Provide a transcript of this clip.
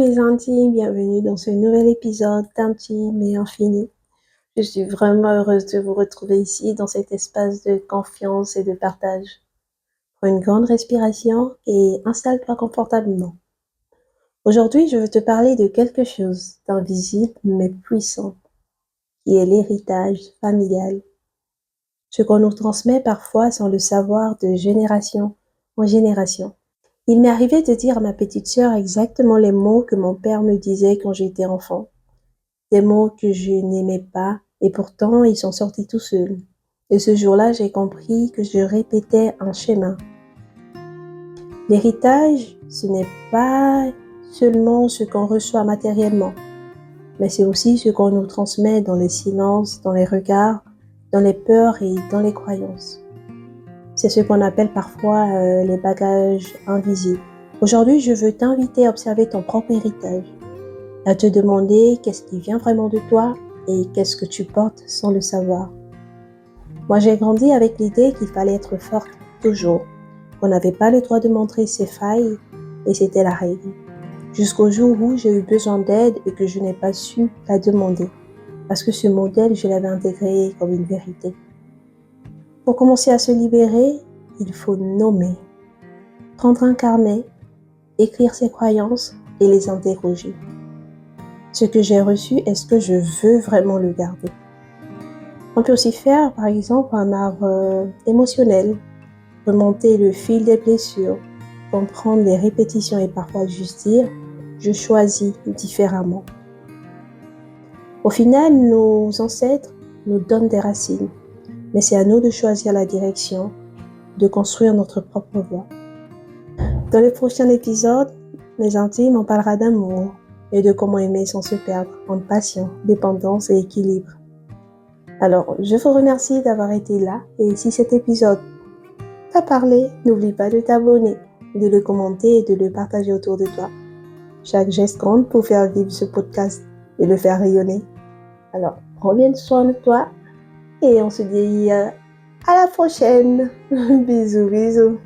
mes intimes, bienvenue dans ce nouvel épisode d'Intime et Infini. Je suis vraiment heureuse de vous retrouver ici dans cet espace de confiance et de partage. Prends une grande respiration et installe-toi confortablement. Aujourd'hui, je veux te parler de quelque chose d'invisible mais puissant, qui est l'héritage familial. Ce qu'on nous transmet parfois sans le savoir de génération en génération. Il m'est arrivé de dire à ma petite sœur exactement les mots que mon père me disait quand j'étais enfant. Des mots que je n'aimais pas, et pourtant ils sont sortis tout seuls. Et ce jour-là, j'ai compris que je répétais un schéma. L'héritage, ce n'est pas seulement ce qu'on reçoit matériellement, mais c'est aussi ce qu'on nous transmet dans les silences, dans les regards, dans les peurs et dans les croyances. C'est ce qu'on appelle parfois les bagages invisibles. Aujourd'hui, je veux t'inviter à observer ton propre héritage, à te demander qu'est-ce qui vient vraiment de toi et qu'est-ce que tu portes sans le savoir. Moi, j'ai grandi avec l'idée qu'il fallait être forte toujours, qu'on n'avait pas le droit de montrer ses failles et c'était la règle. Jusqu'au jour où j'ai eu besoin d'aide et que je n'ai pas su la demander, parce que ce modèle, je l'avais intégré comme une vérité. Pour commencer à se libérer, il faut nommer, prendre un carnet, écrire ses croyances et les interroger. Ce que j'ai reçu, est-ce que je veux vraiment le garder? On peut aussi faire, par exemple, un arbre émotionnel, remonter le fil des blessures, comprendre les répétitions et parfois juste dire « je choisis différemment ». Au final, nos ancêtres nous donnent des racines, mais c'est à nous de choisir la direction, de construire notre propre voie. Dans le prochain épisode, mes intimes, on parlera d'amour et de comment aimer sans se perdre entre passion, dépendance et équilibre. Alors, je vous remercie d'avoir été là et si cet épisode t'a parlé, n'oublie pas de t'abonner, de le commenter et de le partager autour de toi. Chaque geste compte pour faire vivre ce podcast et le faire rayonner. Alors, prends bien soin de toi et on se dit à la prochaine. Bisous, bisous.